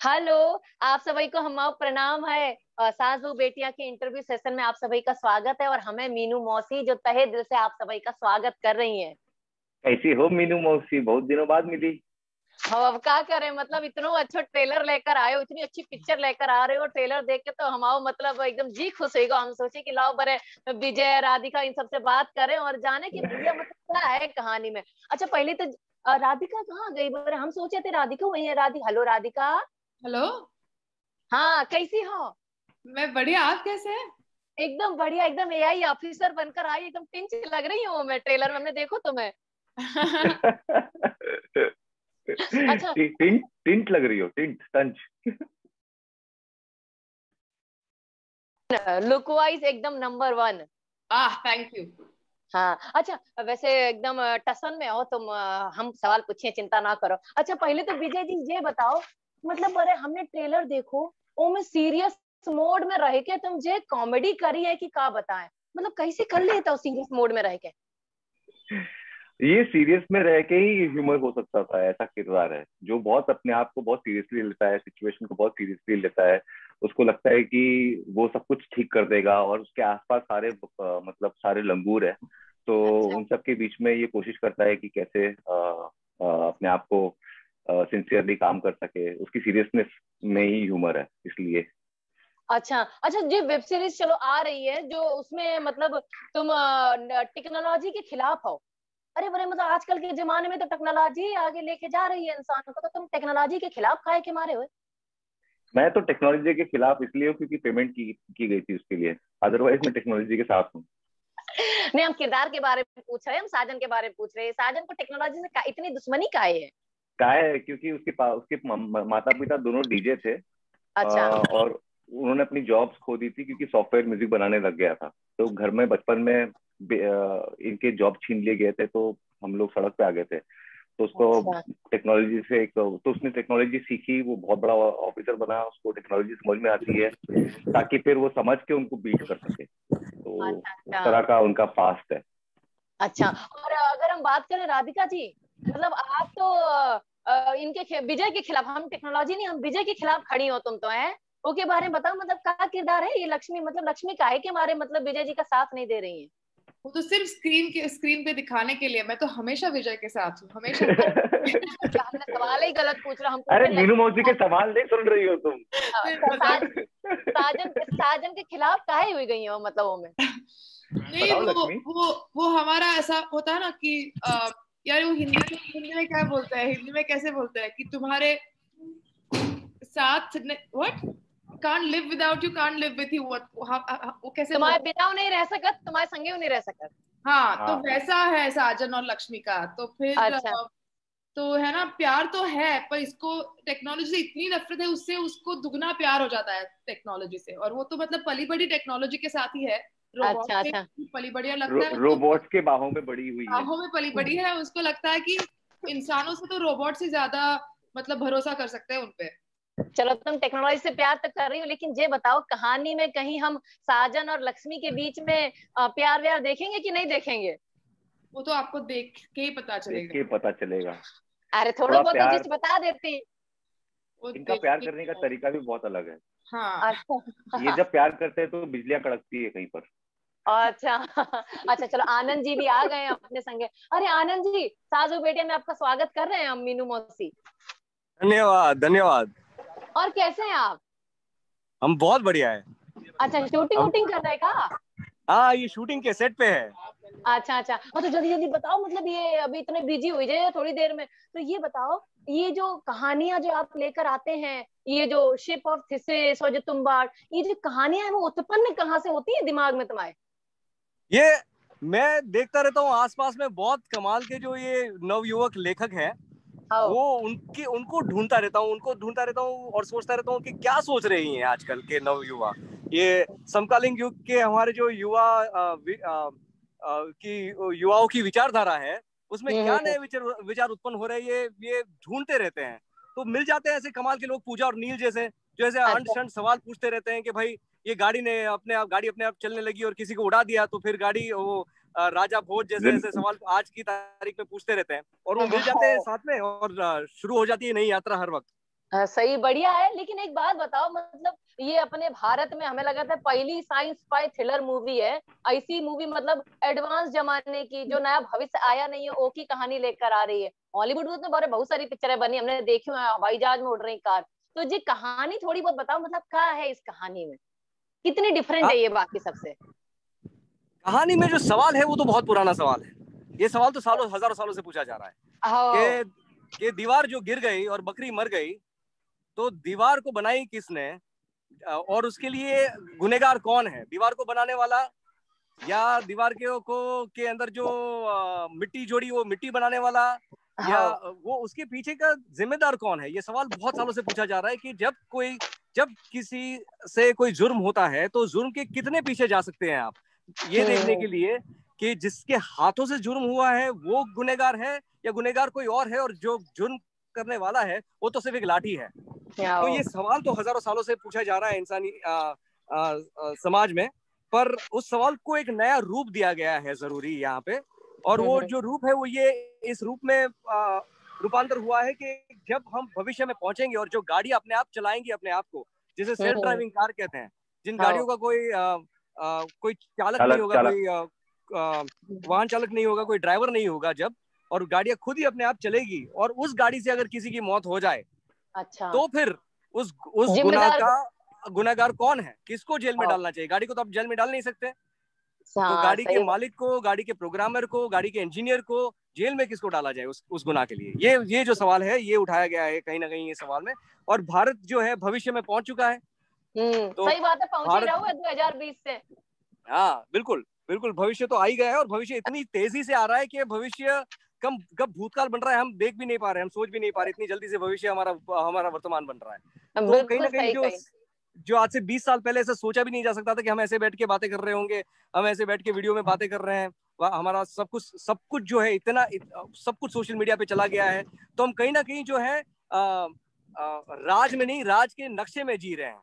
Hello. आप सभी को हमारा प्रणाम है। सास बहू बेटिया के इंटरव्यू सेशन में आप सभी का स्वागत है और हमें मीनू मौसी जो तहे दिल से आप सभी का स्वागत कर रही हैं। कैसी हो मीनू मौसी, बहुत दिनों बाद मिली। हम अब क्या करें, मतलब इतना अच्छा ट्रेलर लेकर आए हो, इतनी अच्छी पिक्चर लेकर आ रहे हो, ट्रेलर देख के तो हमारा मतलब एकदम जी खुश होगा। हम सोचे कि लाओ बड़े विजय राधिका इन सबसे बात करें और जाने कि भैया मतलब क्या है कहानी में। अच्छा पहले तो राधिका कहाँ गई बड़े, हम सोचे थे राधिका वही है। राधिका, हेलो राधिका। हेलो। हाँ कैसी हो? मैं बढ़िया, आप कैसे हैं? एकदम बढ़िया, एकदम एआई ऑफिसर बनकर आई, एकदम टिंच लग रही हूँ मैं ट्रेलर में, हमने देखो तुम्हें। अच्छा। टिंट टिंट लग रही हो, टिंट टंच। लुक वाइज एकदम नंबर वन। Thank you. हाँ अच्छा, वैसे एकदम टसन में हो तुम। हम सवाल पूछिए, चिंता ना करो। अच्छा पहले तो विजय जी ये बताओ, मतलब अरे हमने ट्रेलर देखो, ओ में सीरियस मोड में रह के तुम जे कॉमेडी करी है कि का बताएं, मतलब कैसे कर लेता हो सीरियस मोड में रह के? ये सीरियस में रह के ही ह्यूमर हो सकता था। ऐसा किरदार है जो बहुत अपने आप को बहुत सीरियसली लेता है, सिचुएशन को बहुत सीरियसली लेता है। उसको लगता है कि वो सब कुछ ठीक कर देगा और उसके आसपास सारे मतलब सारे लंगूर है। तो अच्छा। उन सब के बीच में ये कोशिश करता है कि कैसे अपने आप को सिंसियरली काम कर सके। उसकी सीरियसनेस में ही ह्यूमर है, इसलिए। अच्छा अच्छा, जो वेब सीरीज चलो आ रही है जो उसमें मतलब तुम टेक्नोलॉजी के खिलाफ हो। अरे बड़े मतलब आजकल के जमाने में तो टेक्नोलॉजी आगे लेके जा रही है इंसान को, तो तुम टेक्नोलॉजी के खिलाफ काहे के मारे हुए? मैं तो टेक्नोलॉजी के खिलाफ इसलिए हूँ क्योंकि पेमेंट की गई थी उसके लिए। अदरवाइज मैं टेक्नोलॉजी के साथ हूँ। नहीं, हम किरदार के बारे में पूछ रहे हैं, हम साजन के बारे में पूछ रहे हैं। साजन को टेक्नोलॉजी से इतनी दुश्मनी काहे है? क्या है, क्योंकि उसके माता पिता दोनों डीजे थे। अच्छा। और उन्होंने अपनी जॉब्स खो दी थी क्योंकि सॉफ्टवेयर म्यूजिक बनाने लग गया था। तो घर में बचपन में इनके जॉब छीन लिए गए थे, तो हम लोग सड़क पे आ गए थे। तो उसको अच्छा। टेक्नोलॉजी से एक तो उसने टेक्नोलॉजी सीखी, वो बहुत बड़ा ऑफिसर बना, उसको टेक्नोलॉजी समझ में आती है ताकि फिर वो समझ के उनको बीट कर सके। तो अच्छा। उस अच्छा। तरह का उनका पास्ट है। अच्छा और अगर हम बात करें राधिका जी, मतलब आप तो विजय के खिलाफ, हम टेक्नोलॉजी नहीं, हम विजय के खिलाफ खड़ी हो तुम तो है। ओके बारे में बताओ, मतलब क्या किरदार है ये लक्ष्मी, मतलब लक्ष्मी काहे के मारे मतलब विजय जी का साथ नहीं दे रही है? वो तो सिर्फ स्क्रीन पे दिखाने के लिए। मैं तो हमेशा विजय के साथ हूँ, हमेशा। अच्छा, हमने सवाल ही गलत पूछ रहा, हम अरे पूछे मीनू मौसी के लक्ष्मी। सवाल नहीं सुन रही हो तुम। मजाक। साजन के खिलाफ काहे हुई गई हो, मतलब वो में? नहीं, बताओ वो लक्ष्मी। वो वो हमारा ऐसा होता है ना कि यार वो हिंदी में क्या बोलता है, हिंदी में कैसे बोलता है कि तुम्हारे साथ what can't live without you, can't live with you. वो कैसे तुम्हारे बोलता है? बिना वो नहीं रह सकत, तुम्हारे संगे वो नहीं रह सकत। हाँ, तो हाँ। वैसा है साजन और लक्ष्मी का। तो फिर अच्छा। तो है ना, प्यार तो है पर इसको टेक्नोलॉजी से इतनी नफरत है, उससे उसको दुगना प्यार हो जाता है टेक्नोलॉजी से। और वो तो मतलब पली बड़ी टेक्नोलॉजी के साथ ही है। रोबोट अच्छा। से अच्छा। पली बढ़िया लगता है उसको। रोबोट्स के बाहों में बड़ी हुई है। बाहों में पली बड़ी है, उसको लगता है कि इंसानों से तो रोबोट से ज्यादा मतलब भरोसा कर सकते हैं उनपे। चलो तुम टेक्नोलॉजी से प्यार तो कर रही हो, लेकिन ये बताओ कहानी में कहीं हम साजन और लक्ष्मी के बीच में प्यार व्यार देखेंगे कि नहीं देखेंगे? वो तो आपको देख के ही पता देख चलेगा। के पता चलेगा। अरे थोड़ा थोड़ा बहुत तो प्यार। जिस बता देती। वो इनका प्यार देख करने का के। तरीका भी बहुत अलग है। हाँ। ये अच्छा। जब प्यार करते हैं तो बिजलियां कड़कती है कहीं पर। अच्छा। अच्छा चलो, आनंद जी भी आ गए हैं अपने संगे। अरे आनंद जी, साजू बेटे में आपका स्वागत कर रहे हैं हम, मीनू मौसी। धन्यवाद धन्यवाद। और कैसे हैं आप? हम बहुत बढ़िया है। अच्छा, शूटिंग हम वूटिंग कर रहे हैं का? हाँ, ये शूटिंग के सेट पे है। अच्छा अच्छा, और तो जल्दी जल्दी बताओ, मतलब ये अभी इतने बिजी हुई जाए थोड़ी देर में, तो ये बताओ, ये जो कहानियां जो आप लेकर आते हैं, ये जो शिप ऑफ थिसिस और जो तुम्बाड़, ये जो कहानियां हैं वो उत्पन्न कहाँ से होती है दिमाग में तुम्हारे? ये मैं देखता रहता हूँ आसपास में बहुत कमाल के जो ये नवयुवक लेखक हैं, आओ। वो उनको ढूंढता रहता हूँ और सोचता रहता हूँ कि क्या सोच रही हैं आजकल के नवयुवा। ये समकालीन युग के हमारे जो युवा की युवाओं की विचारधारा है, उसमें क्या हम्म। नए विचार उत्पन्न हो रहे हैं, ये ढूंढते रहते हैं। तो मिल जाते हैं ऐसे कमाल के लोग, पूजा और नील जैसे, जो ऐसे अंट अच्छा। शंट सवाल पूछते रहते हैं कि भाई ये गाड़ी अपने आप चलने लगी और किसी को उड़ा दिया तो फिर गाड़ी वो राजा भोज जैसे जिन ऐसे सवाल आज की तारीख में पूछते रहते हैं, और वो मिल जाते हैं साथ में और शुरू हो जाती है नई यात्रा हर वक्त। सही, बढ़िया है। लेकिन एक बात बताओ, मतलब ये अपने भारत में हमें लगा था पहली साइंस फाई थ्रिलर मूवी है, ऐसी मूवी मतलब एडवांस जमाने की, जो नया भविष्य आया नहीं है, ओ की कहानी लेकर आ रही है। हॉलीवुड में तो बहुत सारी पिक्चरें बनी, हमने देखी है, हवाई जहाज में उड़ रही कार। तो जी कहानी थोड़ी बहुत बताओ, मतलब क्या है इस कहानी में, कितनी डिफरेंट हाँ, है ये बाकी सबसे? कहानी में जो सवाल है वो तो बहुत पुराना सवाल है। ये सवाल तो सालों हजारों सालों से पूछा जा रहा है हाँ, कि दीवार जो गिर गई और बकरी मर गई, तो दीवार को बनाई किसने, और उसके लिए गुनेगार कौन है, दीवार को बनाने वाला, या दीवार के अंदर जो मिट्टी जोड़ी वो मिट्टी बनाने वाला, या हाँ, वो उसके पीछे का जिम्मेदार कौन है। ये सवाल बहुत सालों से पूछा जा रहा है कि जब किसी से कोई जुर्म होता है तो जुर्म के कितने पीछे जा सकते हैं आप, ये देखने के लिए कि जिसके हाथों से जुर्म हुआ है वो गुनेगार है या गुनेगार कोई और है, और जो जुर्म करने वाला है वो तो सिर्फ एक लाठी है। तो ये सवाल तो हजारों सालों से पूछा जा रहा है इंसानी समाज में, पर उस सवाल को एक नया रूप दिया गया है जरूरी यहाँ पे। और वो जो रूप है वो ये इस रूप में रूपांतर हुआ है कि जब हम भविष्य में पहुंचेंगे और जो गाड़ी अपने आप चलाएंगी अपने आप को, जिसे सेल्फ ड्राइविंग कार कहते हैं, जिन गाड़ियों का कोई चालक नहीं होगा, कोई वाहन चालक नहीं होगा, कोई ड्राइवर नहीं होगा, जब और गाड़ियां खुद ही अपने आप चलेगी, और उस गाड़ी से अगर किसी की मौत हो जाए, अच्छा, तो फिर उस गुनाहगार कौन है, किसको जेल में डालना चाहिए। गाड़ी को तो आप जेल में डाल नहीं सकते, तो गाड़ी के मालिक को, गाड़ी के प्रोग्रामर को, गाड़ी के इंजीनियर को जेल में किसको डाला जाए उस गुनाह के लिए। ये जो सवाल है ये उठाया गया है कहीं ना कहीं ये सवाल में। और भारत जो है भविष्य में पहुंच चुका है। तो सही बात है, पहुंच ही रहा हूँ 2020 से। हाँ बिल्कुल बिल्कुल, भविष्य तो आ ही गया है, और भविष्य इतनी तेजी से आ रहा है कि भविष्य कब भूतकाल बन रहा है हम देख भी नहीं पा रहे, हम सोच भी नहीं पा रहे, इतनी जल्दी से भविष्य हमारा वर्तमान बन रहा है। तो कहीं ना कहीं जो आज से 20 साल पहले ऐसा सोचा भी नहीं जा सकता था कि हम ऐसे बैठ के बातें कर रहे होंगे, हम ऐसे बैठ के वीडियो में बातें कर रहे हैं, हमारा सब कुछ जो है सब कुछ सोशल मीडिया पे चला गया है। तो हम कहीं ना कहीं जो है राज में नहीं, राज के नक्शे में जी रहे हैं।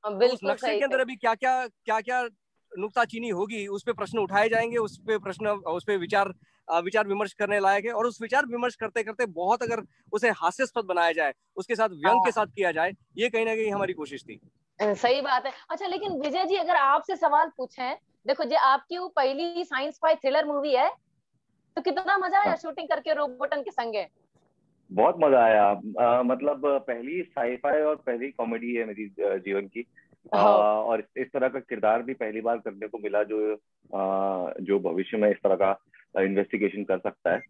तो उस नक्शे के अंदर अभी क्या क्या नुक्ताचीनी होगी, उस पे प्रश्न उठाए जाएंगे, उस पे विचार विमर्श करने लायक है। और उस विचार विमर्श करते करते बहुत अगर उसे हास्यास्पद बनाया जाए, उसके साथ व्यंग के साथ किया जाए, ये कहीं ना कहीं हमारी कोशिश थी। सही बात है। अच्छा, लेकिन विजय जी अगर आपसे सवाल पूछें, देखो जी आपकी वो पहली साइंस फाई थ्रिलर मूवी है, तो कितना मजा आया शूटिंग करके रोबोटन के संगे? बहुत मजा आया। मतलब पहली साईफाई और पहली कॉमेडी है मेरी जीवन की। और इस तरह का किरदार भी पहली बार करने को मिला जो भविष्य में इस तरह का इन्वेस्टिगेशन कर सकता है।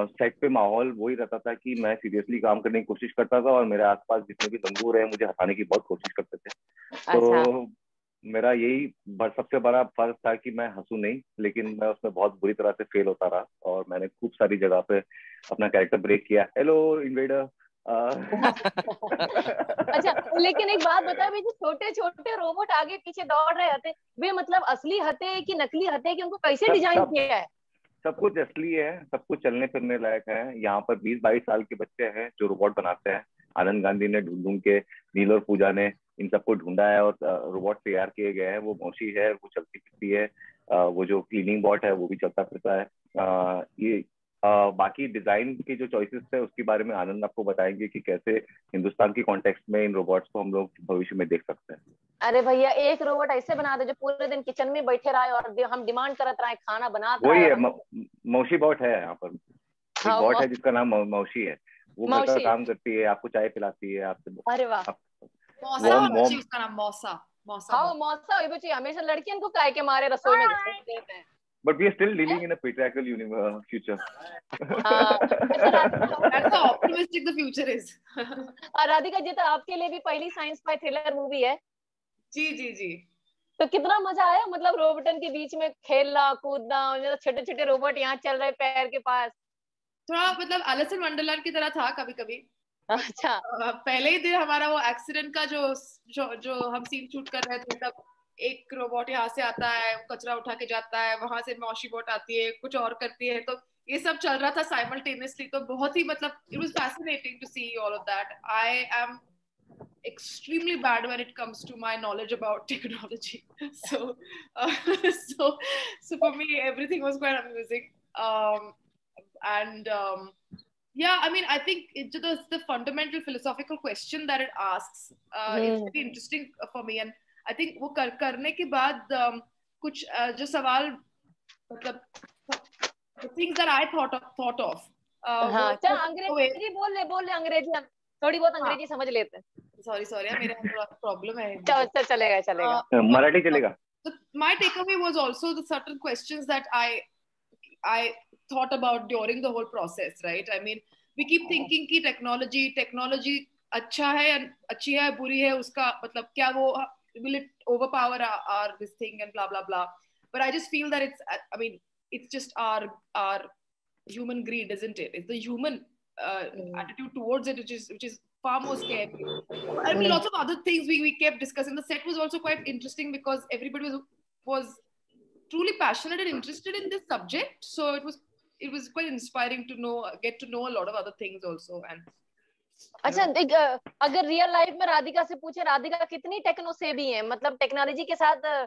सेट पे माहौल वही रहता था कि मैं सीरियसली काम करने की कोशिश करता था, और मेरे आसपास जितने भी लंगूर हैं मुझे हंसाने की बहुत कोशिश करते थे। तो मेरा यही सबसे बड़ा फर्क था कि मैं हंसू नहीं, लेकिन मैं उसमें बहुत बुरी तरह से फेल होता रहा, और मैंने खूब सारी जगह पे अपना कैरेक्टर ब्रेक किया। Hello invader. अच्छा, लेकिन एक बात बताओ, जो छोटे छोटे रोबोट आगे पीछे दौड़ रहे होते, वे मतलब असली हते कि नकली हते, कि उनको कैसे डिजाइन किया है? सब कुछ असली है, सब कुछ चलने फिरने लायक है। यहाँ पर 20-22 साल के बच्चे हैं जो रोबोट बनाते हैं। आनंद गांधी ने ढूंढ ढूंढ के, नील और पूजा ने इन सबको ढूंढा है, और रोबोट तैयार किए गए हैं। वो मौसी है, वो चलती फिरती है। वो जो क्लीनिंग बॉट है वो भी चलता फिरता है। बाकी डिजाइन के जो चॉइसेस थे उसके बारे में आनंद आपको बताएंगे कि कैसे हिंदुस्तान की कॉन्टेक्स्ट में इन रोबोट्स को हम लोग भविष्य में देख सकते हैं। अरे भैया, एक रोबोट ऐसे बना दे जो पूरे दिन किचन में बैठे रहे और हम डिमांड करत रहे, खाना बनाते वही रहे। है, मौसी बॉट है यहाँ पर। एक बॉट है जिसका नाम मौसी है। वो घर का काम करती है, आपको चाय पिलाती है, आपसे। अरे वाह, उसका नाम मौसा। हाँ मौसा हुई बच्ची, हमेशा लड़कियों को काय के मारे रसोई में घुस देते हैं। But we are still living in a patriarchal future. That's how optimistic the future is. Radhika ji, तो आपके लिए भी पहली साइंस फाई थ्रिलर मूवी है? जी जी जी। तो कितना मजा आया, मतलब रोबोटन के बीच में खेलना कूदना, छोटे छोटे रोबोट यहाँ चल रहे पैर के पास। थोड़ा मतलब एलिस इन वंडरलैंड की तरह था कभी कभी। अच्छा, पहले ही दिन हमारा वो एक्सीडेंट का जो हम सीन शूट कर रहे थे, तब एक रोबोट यहाँ से आता है, कचरा उठा के जाता है, वहां से मौसी बोट आती है, कुछ और करती है, तो ये सब चल रहा था साइमल्टेनियसली। तो बहुत ही मतलब it was fascinating to see all of that. I am extremely bad when it comes to my knowledge about technology. So for me everything was quite amusing. And Yeah, I mean, I think the fundamental philosophical question that it asks is very interesting for me, and I think वो करने के बाद कुछ जो सवाल मतलब the things that I thought of. हाँ, चल अंग्रेजी बोल ले अंग्रेजी, हम थोड़ी बहुत अंग्रेजी समझ लेते हैं. Sorry, मेरे यहाँ थोड़ा प्रॉब्लम है. चलेगा. मराठी चलेगा. My takeaway was also the certain questions that I thought about during the whole process, right? I mean, we keep thinking कि technology अच्छा है, अच्छी है, बुरी है, उसका मतलब क्या वो will it overpower our this thing and blah blah blah. But I just feel that it's just our human greed, isn't it? It's the human attitude towards it, which is far more scary. I mean, lots of other things we kept discussing. The set was also quite interesting because everybody was truly passionate and interested in this subject. So it was quite inspiring to get to know a lot of other things also. And अच्छा, अगर real life में राधिका से पूछे, राधिका कितनी techno सेवी है, मतलब technology के साथ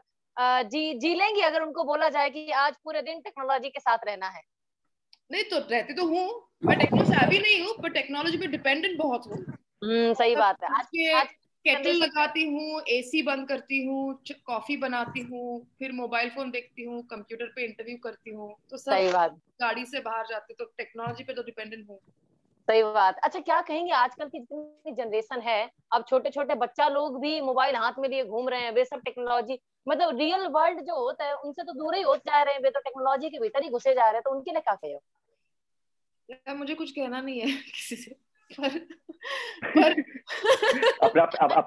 जी लेंगी अगर उनको बोला जाए कि आज पूरे दिन टेक्नोलॉजी के साथ रहना है? नहीं तो रहती तो हूँ, मैं टेक्नो सेवी नहीं हूँ, पर टेक्नोलॉजी पे डिपेंडेंट बहुत हूँ. सही बात है. आज केटल लगाती हूँ, एसी बंद करती हूँ, कॉफी बनाती हूँ, फिर मोबाइल फोन देखती हूँ, कंप्यूटर पे इंटरव्यू करती हूँ, तो सब गाड़ी से बाहर जाते, तो टेक्नोलॉजी पे तो डिपेंडेंट हूँ. सही बात. अच्छा, क्या कहेंगे आजकल की जितनी जनरेशन है, अब छोटे छोटे बच्चा लोग भी मोबाइल हाथ में लिए घूम रहे हैं, वे सब टेक्नोलॉजी, मतलब रियल वर्ल्ड जो होता है उनसे तो दूर ही होते जा रहे हैं, वे तो टेक्नोलॉजी के भीतर ही घुसे जा रहे हैं, तो उनके लिए क्या कहो? मुझे कुछ कहना नहीं है किसी से, पर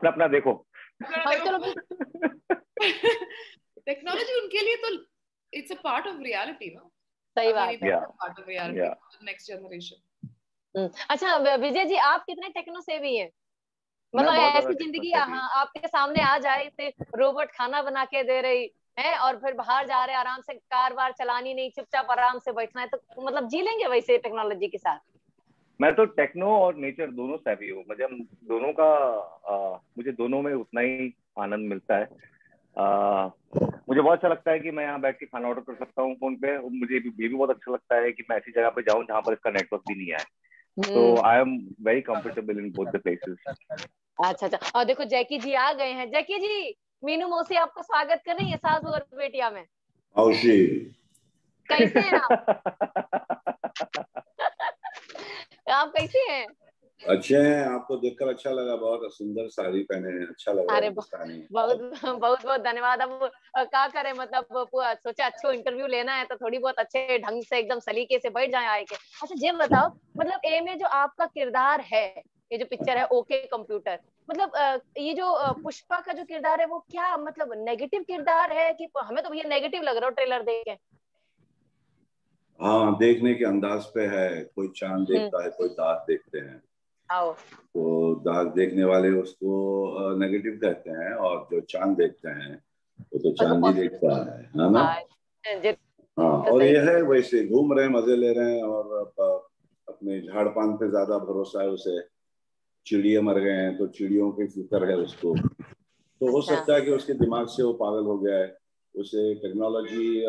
अपना देखो. टेक्नोलॉजी उनके लिए तो it's a part of reality ना. सही बात है. Part of reality next generation. अच्छा विजय जी, आप कितने टेक्नो सेवी हैं? मतलब ऐसी जिंदगी आपके सामने आ जाए तो रोबोट खाना बना के दे रही है और फिर बाहर जा रहे आराम से, कार बार चलानी नहीं, चुपचाप आराम से बैठना है, तो मतलब जी लेंगे वैसे टेक्नोलॉजी के साथ? मैं तो टेक्नो और नेचर दोनों सेवी हूँ. मुझे दोनों में उतना ही आनंद मिलता है. मुझे बहुत अच्छा लगता है कि मैं यहाँ बैठ के खाना ऑर्डर कर सकता हूँ फोन पे. मुझे ये भी बहुत अच्छा लगता है कि मैं ऐसी जगह पे जाऊँ जहाँ पर इसका नेटवर्क भी नहीं आए. So I am very comfortable in both the places. अच्छा, और देखो जैकी जी आ गए हैं. जैकी जी, मीनू मौसी आपका स्वागत कर रही है सास और बेटिया में. मौसी कैसे हैं आप? आप कैसे हैं? अच्छे हैं. आपको देखकर अच्छा लगा, बहुत सुंदर साड़ी पहने हैं, अच्छा लगा. अरे बहुत धन्यवाद. अब क्या करें, मतलब सोचा अच्छो इंटरव्यू लेना है तो थोड़ी बहुत अच्छे ढंग से एकदम सलीके से बैठ जाए आए के. अच्छा ये बताओ, मतलब ए में जो आपका किरदार है, ये जो पिक्चर है ओके कंप्यूटर, मतलब ये जो पुष्पा का जो किरदार है वो क्या मतलब नेगेटिव किरदार है कि हमें तो भैया नेगेटिव लग रहा है ट्रेलर देख के? हाँ, देखने के अंदाज पे है. कोई चांद देखता है, कोई दाग देखते हैं. तो दाग देखने वाले उसको नेगेटिव कहते हैं, और जो चांद देखते हैं वो तो चांद ही देखता है ना. हाँ, और ये है वैसे घूम रहे हैं, मजे ले रहे हैं, और अपने झाड़ पान पे ज्यादा भरोसा है उसे. चिड़िया मर गए हैं तो चिड़ियों की फिक्र है उसको. तो हो सकता है कि उसके दिमाग से वो पागल हो गया है. उसे टेक्नोलॉजी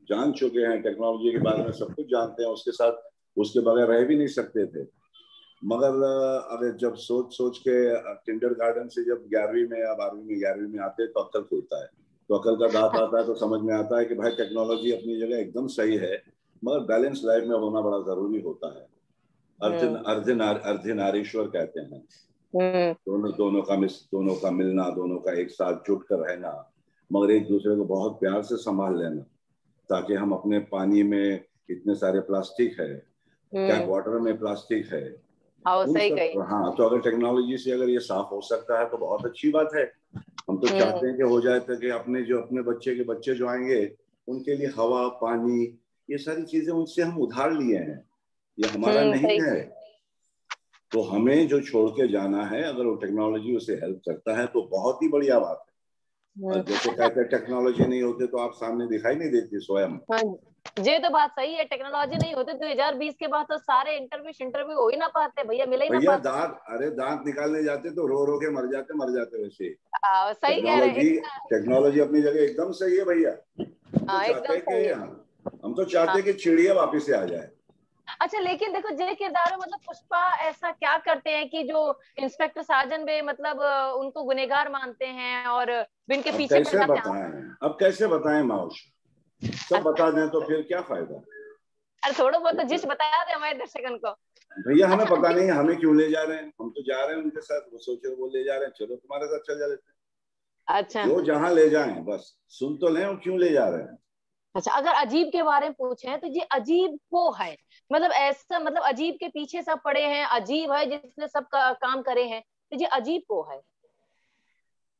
जान चुके हैं, टेक्नोलॉजी के बारे में सब कुछ जानते हैं. उसके साथ उसके बगैर रह भी नहीं सकते थे. मगर अगर जब सोच के किंडरगार्टन से जब 11वीं में या 12वीं में आते हैं तो अक्ल खुलता है. तो अक्ल का दांत आता है तो समझ में आता है कि भाई टेक्नोलॉजी अपनी जगह एकदम सही है, मगर बैलेंस लाइफ में होना बड़ा जरूरी होता है. अर्धनारीश्वर कहते हैं. दोनों का मिलना, दोनों का एक साथ जुट कर रहना, मगर एक दूसरे को बहुत प्यार से संभाल लेना. ताकि हम अपने पानी में इतने सारे प्लास्टिक है, टैप वाटर में प्लास्टिक है. सही कही. हाँ, तो अगर टेक्नोलॉजी से अगर ये साफ हो सकता है तो बहुत अच्छी बात है. हम तो चाहते हैं कि हो जाए, ताकि अपने बच्चे के बच्चे जो आएंगे उनके लिए हवा, पानी, ये सारी चीजें उनसे हम उधार लिए हैं, ये हमारा नहीं है. तो हमें जो छोड़ के जाना है, अगर वो टेक्नोलॉजी उसे हेल्प करता है तो बहुत ही बढ़िया बात है. और जैसे कहते हैं टेक्नोलॉजी नहीं होती तो आप सामने दिखाई नहीं देती स्वयं. ये तो बात सही है. टेक्नोलॉजी नहीं होती 2020 के बाद तो सारे इंटरव्यू हो ही ना पाते भैया, मिले ही ना पाते. दांत निकालने जाते तो रो के मर जाते वैसे. सही कह रहे हैं. टेक्नोलॉजी अपनी जगह एकदम सही है भैया. हम तो चाहते कि चिड़िया वापिस से आ जाए. अच्छा, लेकिन देखो जे किरदार में मतलब पुष्पा ऐसा क्या करते हैं कि जो इंस्पेक्टर साजन बे मतलब उनको गुनहगार मानते हैं और इनके अब पीछे कैसे पड़ जाते हैं? बताएं, अब कैसे बताएं माउश, सब बता दें तो फिर क्या फायदा। अरे थोड़ा बहुत तो जिस बता दे हमारे दर्शकन को। भैया हमें पता नहीं है हमें क्यों ले जा रहे हैं, हम तो जा रहे हैं उनके साथ, वो सोचे वो ले जा रहे हैं, चलो तुम्हारे साथ चल जा लेते हैं। अच्छा, जो जहाँ ले जाएं बस सुन तो लें, और क्यों ले जा रहे हैं। अच्छा, अगर अजीब के बारे में पूछे तो ये अजीब को है, मतलब ऐसा, मतलब अजीब के पीछे सब पड़े हैं, अजीब है जिसने सब काम करे हैं, तो ये अजीब को है।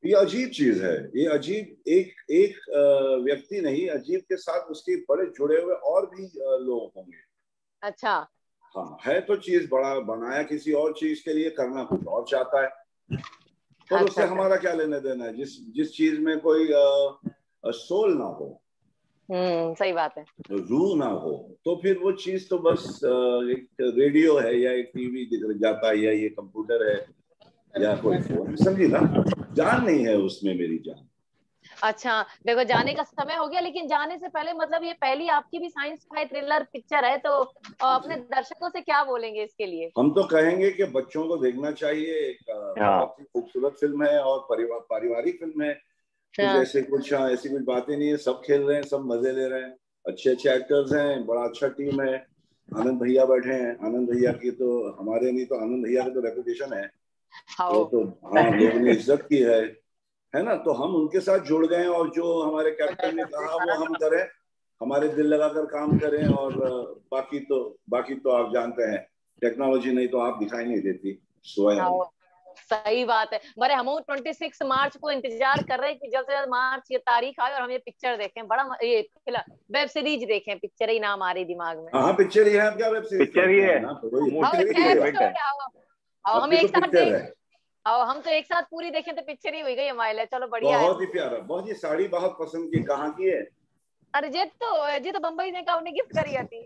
ये अजीब चीज है, ये अजीब एक एक व्यक्ति नहीं, अजीब के साथ उसके बड़े जुड़े हुए और भी लोग होंगे। अच्छा, हाँ, है तो चीज बड़ा, बनाया किसी और चीज के लिए, करना कुछ और चाहता है, पर अच्छा, उससे हमारा क्या लेना देना है। जिस जिस चीज में कोई सोल ना हो, सही बात है, रूह ना हो, तो फिर वो चीज तो बस एक रेडियो है या एक टीवी दिख जाता है या ये कंप्यूटर है या कोई फोन, समझी ना, जान नहीं है उसमें मेरी जान। अच्छा। देखो जाने का समय हो गया, लेकिन जाने से पहले मतलब ये पहली आपकी भी साइंस फाई थ्रिलर पिक्चर है, तो अपने दर्शकों से क्या बोलेंगे इसके लिए? हम तो कहेंगे कि बच्चों को देखना चाहिए, एक बहुत ही खूबसूरत फिल्म है और पारिवारिक फिल्म है। कुछ ऐसी कुछ बातें नहीं है, सब खेल रहे हैं, सब मजे ले रहे हैं, अच्छे अच्छे एक्टर्स हैं, बड़ा अच्छा टीम है। आनंद भैया बैठे हैं, आनंद भैया की तो हमारे नहीं तो आनंद भैया की तो रेपुटेशन है, वो तो हाँ लोगों ने इज्जत की है ना। तो हम उनके साथ जुड़ गए और जो हमारे कैप्टन ने कहा वो हम करें, हमारे दिल लगाकर काम करें, और बाकी तो आप जानते हैं, टेक्नोलॉजी नहीं तो आप दिखाई नहीं देती स्वयं। सही बात है। मरे हम 26 मार्च को इंतजार कर रहे हैं कि जल्द से जल्द मार्च ये तारीख आए और हम ये पिक्चर देखें, बड़ा ये वेब सीरीज देखें, पिक्चर ही नाम आ रही दिमाग में। हाँ पिक्चर ही है, क्या वेब सीरीज, पिक्चर ही है, हम एक साथ पिक्चर है। हम तो एक साथ पूरी देखें तो पिक्चर ही हुई गई हमारे। चलो बढ़िया है, बहुत ही प्यारा, बहुत ही साड़ी बहुत पसंद की, कहाँ की है? अरे जी तो बम्बई से का उन्हें गिफ्ट करी थी।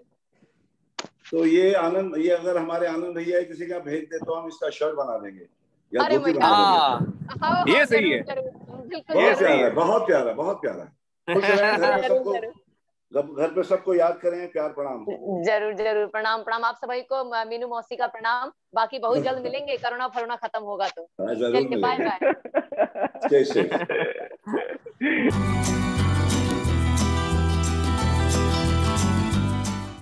तो ये आनंद, ये अगर हमारे आनंद भैया किसी का भेज दे तो हम इसका शर्ट बना देंगे या धोती बना देंगे। ये सही है, बहुत प्यारा, बहुत प्यारा, बहुत प्यारा। खुश रहें, घर में सबको, घर पे सबको याद करें, प्यार प्रणाम। जरूर जरूर, प्रणाम प्रणाम आप सभी को, मीनू मौसी का प्रणाम। बाकी बहुत जल्द मिलेंगे, कोरोना फरोना खत्म होगा तो। जरूर मिलेंगे। Bye bye. Stay safe.